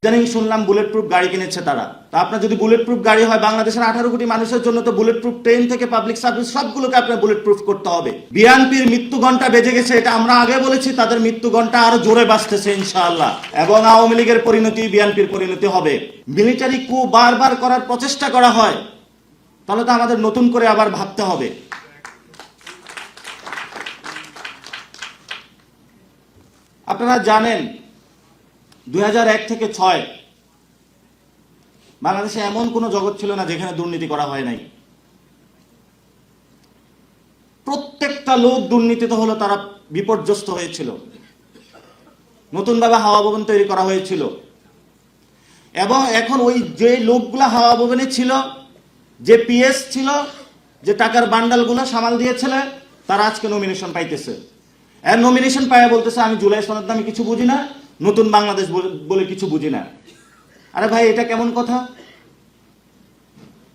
ইদানিং শুনলাম bullet proof গাড়ি কিনেছে তারা। তা আপনার যদি বুলেট প্রুফ গাড়ি হয়, বাংলাদেশের 18 কোটি মানুষের জন্য তো বুলেট প্রুফ ট্রেন থেকে পাবলিক সার্ভিস সবগুলোকে আপনার বুলেট প্রুফ করতে হবে। বিএনপির মৃত্যু ঘন্টা বেজে গেছে, এটা আমরা আগে বলেছি, তাদের মৃত্যু ঘন্টা আরো জোরে বাজতেছে ইনশাআল্লাহ। এবং আওয়ামী লীগের পরিণতি বিএনপির পরিণতি হবে। মিলিটারি কু বারবার করার প্রচেষ্টা করা হয়, তাহলে তো আমাদের নতুন করে আবার ভাবতে হবে। আপনারা জানেন 2001 থেকে 6 বাংলাদেশে এমন কোন জগৎ ছিল না যেখানে দুর্নীতি করা হয় নাই। প্রত্যেকটা লোক দুর্নীতিতে হলো, তারা বিপর্যস্ত হয়েছিল। নতুন ভাবে হাওয়া ভবন তৈরি করা হয়েছিল এবং এখন ওই যে লোকগুলা হাওয়া ভবনে ছিল, যে পিএস ছিল, যে টাকার বান্ডালগুলো সামাল দিয়েছিল, তারা আজকে নমিনেশন পাইতেছে। আর নমিনেশন পায় বলতেছে আমি জুলাই সনদ আমি কিছু বুঝি না, নতুন বাংলাদেশ বলে কিছু বুঝি না। আরে ভাই, এটা কেমন কথা?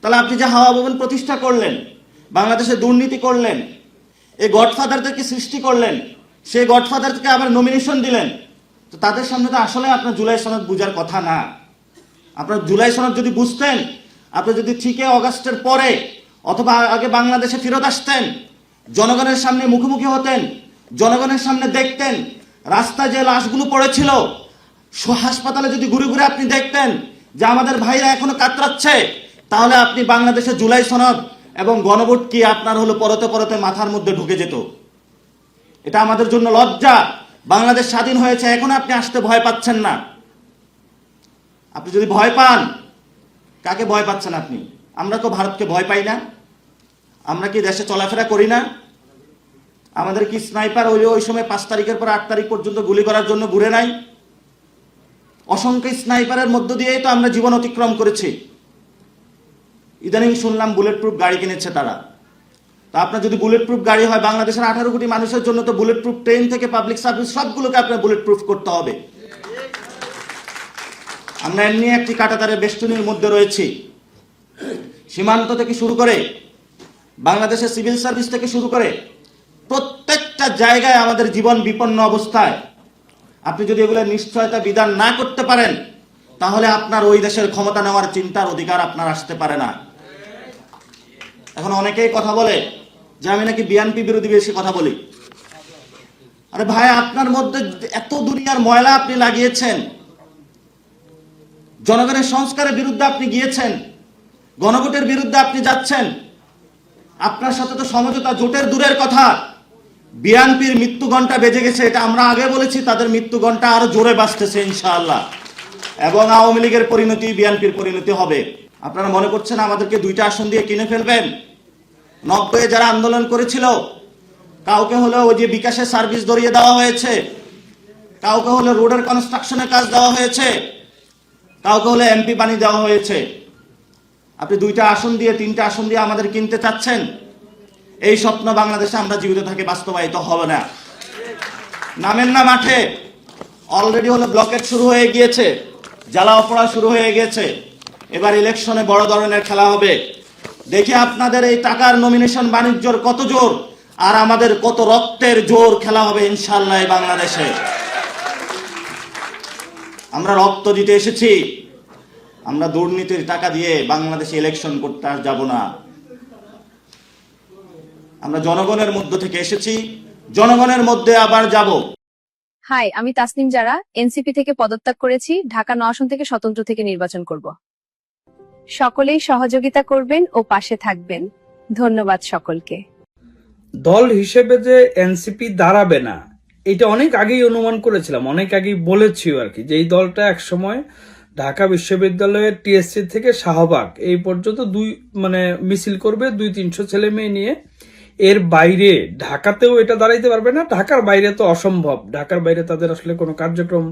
তাহলে আপনি যে হাওয়া ভবন প্রতিষ্ঠা করলেন, বাংলাদেশে দুর্নীতি করলেন, এই গডফাদারদেরকে সৃষ্টি করলেন, সেই গডফাদারকে আবার নমিনেশন দিলেন, তো তাদের সামনে তো আসলে আপনার জুলাই সনদ বুঝার কথা না। আপনার জুলাই সনদ যদি বুঝতেন, আপনি যদি ঠিকই অগাস্টের পরে অথবা আগে বাংলাদেশে ফেরত আসতেন, জনগণের সামনে মুখোমুখি হতেন, জনগণের সামনে দেখতেন রাস্তায় যে লাশগুলো পড়েছিল, হাসপাতালে যদি ঘুরে ঘুরে আপনি দেখতেন যে আমাদের ভাইরা এখনো কাতরাচ্ছে, তাহলে আপনি বাংলাদেশে জুলাই সনদ এবং গণভোট কি আপনার হলো পরতে পরতে মাথার মধ্যে ঢুকে যেত। এটা আমাদের জন্য লজ্জা। বাংলাদেশ স্বাধীন হয়েছে, এখন আপনি আসতে ভয় পাচ্ছেন না। আপনি যদি ভয় পান, কাকে ভয় পাচ্ছেন আপনি? আমরা তো ভারতকে ভয় পাই না? আমরা কি দেশে চলাফেরা করি না? আমাদের কি স্নাইপার ওই সময় 5 তারিখের পর 8 তারিখ পর্যন্ত গুলি করার জন্য ঘুরে নাই? অসংখ্য স্নাইপারের মধ্য দিয়েই তো আমরা জীবন অতিক্রম করেছি। ইদানিং শুনলাম বুলেট প্রুফ গাড়ি কিনেছে তারা। তা আপনার যদি বুলেট প্রুফ গাড়ি হয়, বাংলাদেশের 18 কোটি মানুষের জন্য তো বুলেট প্রুফ ট্রেন থেকে পাবলিক সার্ভিস সবগুলোকে আপনার বুলেট প্রুফ করতে হবে। আমরা এমনি একটি কাঁটাতারের বেষ্টনীর মধ্যে রয়েছি। সীমান্ত থেকে শুরু করে বাংলাদেশের সিভিল সার্ভিস থেকে শুরু করে প্রত্যেকটা জায়গায় আমাদের জীবন বিপন্ন অবস্থায়। আপনি যদি এগুলো নিশ্চয়তা বিধান না করতে পারেন, তাহলে আপনার ওই দেশের ক্ষমতা নেওয়ার চিন্তার অধিকার আপনার আসতে পারে না। এখন অনেকেই কথা বলে যে আমি নাকি বিএনপি বিরোধী বেশি কথা বলি। আরে ভাই, আপনার মধ্যে এত দুনিয়ার ময়লা আপনি লাগিয়েছেন, জনগণের সংস্কারের বিরুদ্ধে আপনি গিয়েছেন, গণভোটের বিরুদ্ধে আপনি যাচ্ছেন। আপনার সাথে তো সমঝোতা জোটের দূরের কথা, বিএনপির মৃত্যু ঘন্টা বেজে গেছে, এটা আমরা আগে বলেছি, তাদের মৃত্যু ঘন্টা আরো জোরে বাজতেছে ইনশাআল্লাহ। এবং আওয়ামী লীগের পরিণতি বিএনপির পরিণতি হবে। আপনারা মনে করছেন আমাদেরকে 2টা আসন দিয়ে কিনে ফেলবেন? 90 যারা আন্দোলন করেছিল, কাউকে হলো ওই যে বিকাশের সার্ভিস ধরিয়ে দেওয়া হয়েছে, কাউকে হলো রোডের কনস্ট্রাকশনের কাজ দেওয়া হয়েছে, কাউকে হলো এমপি বানিয়ে দেওয়া হয়েছে। আপনি 2টা আসন দিয়ে 3টা আসন দিয়ে আমাদের কিনতে চাচ্ছেন? এই স্বপ্ন বাংলাদেশে আমরা জীবিত থাকি বাস্তবায়িত হবে না। নামেন না মাঠে। অলরেডি হলো ব্লকেট শুরু হয়ে গিয়েছে, জ্বালা অপরা শুরু হয়ে গেছে। এবার ইলেকশনে বড় ধরনের খেলা হবে। দেখি আপনাদের এই টাকার নমিনেশন বাণিজ্যর কত জোর, আর আমাদের কত রক্তের জোর খেলা হবে ইনশাআল্লাহ এই বাংলাদেশে। আমরা রক্ত দিতে এসেছি, আমরা দুর্নীতির টাকা দিয়ে বাংলাদেশে ইলেকশন করতে আর যাব না। আমরা জনগণের মধ্য থেকে এসেছি, জনগণের মধ্যে আবার যাব। হাই, আমি তাসনিম জারা, এনসিপি থেকে পদত্যাগ করেছি। ঢাকা 9 আসন থেকে স্বতন্ত্র থেকে নির্বাচন করব। সকলেই সহযোগিতা করবেন ও পাশে থাকবেন। ধন্যবাদ সকলকে। দল হিসেবে যে এনসিপি দাঁড়াবে না, এটা অনেক আগেই অনুমান করেছিলাম, অনেক আগেই বলেছিও আর কি, যে এই দলটা একসময় ঢাকা বিশ্ববিদ্যালয়ের টিএসসি থেকে শাহবাগ এই পর্যন্ত মিছিল করবে 200-300 ছেলে মেয়ে নিয়ে। এর বাইরে ঢাকাতেও এটা দাঁড়াইতে পারবে না, ঢাকার বাইরে তো অসম্ভব, ঢাকার বাইরে তাদের আসলে কোনো কার্যক্রম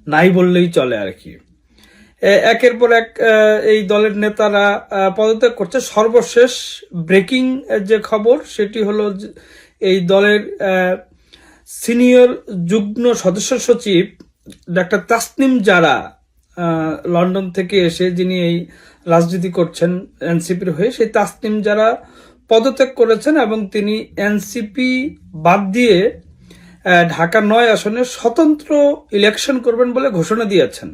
নাই বললেই চলে আর কি। একের পর এক এই দলের নেতারা পদত্যাগ করছে। সর্বশেষ ব্রেকিং যে খবর সেটি হলো এই দলের সিনিয়র যুগ্ম সদস্য সচিব ডাক্তার তাসনিম জারা লন্ডন থেকে এসে, যিনি এই রাজনীতি করছেন এনসিপির হয়ে, সেই তাসনিম জারা পদত্যাগ করেছেন এবং তিনি এনসিপি বাদ দিয়ে ঢাকা 9 আসনে স্বতন্ত্র ইলেকশন করবেন বলে ঘোষণা দিয়েছেন।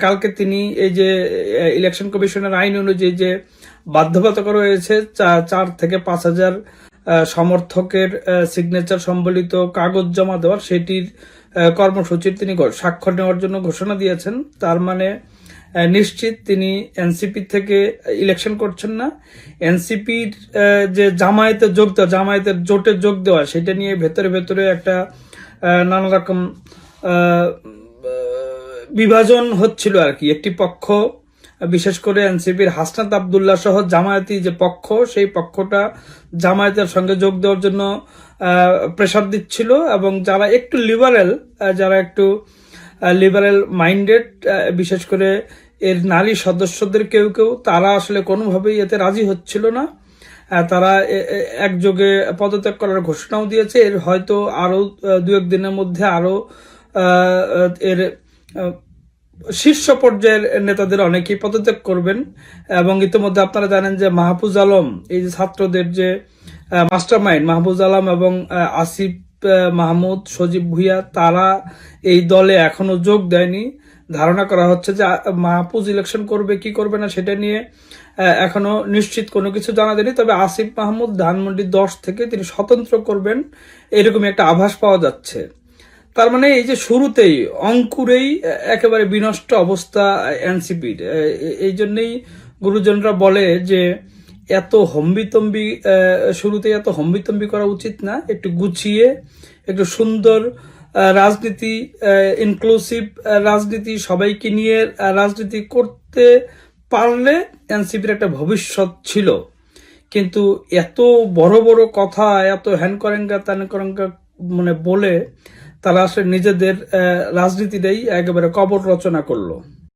কালকে তিনি এই যে ইলেকশন কমিশনের আইন অনুযায়ী যে বাধ্যবাধকতা রয়েছে 4 থেকে 5,000 সমর্থকের সিগনেচার সম্বলিত কাগজ জমা দেওয়ার, সেটির কর্মসূচির তিনি স্বাক্ষর নেওয়ার জন্য ঘোষণা দিয়েছেন। তার মানে নিশ্চিত তিনি এনসিপি থেকে ইলেকশন করছেন না। এনসিপির যে জামায়াতের জোটে যোগ দেওয়া, সেটা নিয়ে ভেতরে ভেতরে একটা নানা রকম বিভাজন হচ্ছিল আর কি। একটি পক্ষ, বিশেষ করে এনসিপির হাসনাত আব্দুল্লাহ সহ জামায়াতি যে পক্ষ, সেই পক্ষটা জামায়াতের সঙ্গে যোগ দেওয়ার জন্য প্রেসার দিচ্ছিল, এবং যারা একটু লিবারেল মাইন্ডেড, বিশেষ করে এর নারী সদস্যদের কেউ কেউ, তারা আসলে কোনোভাবেই এতে রাজি হচ্ছিল না। তারা একযোগে পদত্যাগ করার ঘোষণাও দিয়েছে। এর হয়তো আরো 2-1 দিনের মধ্যে আরো এর শীর্ষ পর্যায়ের নেতাদের অনেকেই পদত্যাগ করবেন। এবং ইতিমধ্যে আপনারা জানেন যে মাহফুজ আলম, এই যে ছাত্রদের যে মাস্টারমাইন্ড মাহফুজ আলম এবং আসিফ মাহমুদ, সজীব ভুইয়া, তারা এই দলে এখনো যোগ দেয়নি। ধারণা করা হচ্ছে যে মাহফুজ ইলেকশন করবে কি করবে না সেটা নিয়ে এখনো নিশ্চিত কোনো কিছু জানা যায়নি। তবে আসিফ মাহমুদ ধানমন্ডি 10 থেকে তিনি স্বতন্ত্র করবেন, এরকমই একটা আভাস পাওয়া যাচ্ছে। তার মানে এই যে শুরুতেই অঙ্কুরেই একেবারে বিনষ্ট অবস্থা এনসিপির। এই জন্যই গুরুজনরা বলে যে শুরুতেই এত হম্বিতম্বি করা উচিত না। একটু গুছিয়ে, একটু সুন্দর রাজনীতি, ইনক্লুসিভ রাজনীতি, সবাইকে নিয়ে রাজনীতি করতে পারলে এনসিপির একটা ভবিষ্যৎ ছিল। কিন্তু এত বড় বড় কথা, এত হ্যান করেঙ্গা ত্যান করেঙ্গা বলে তারা আসলে নিজেদের রাজনীতিটাই একেবারে কবর রচনা করলো।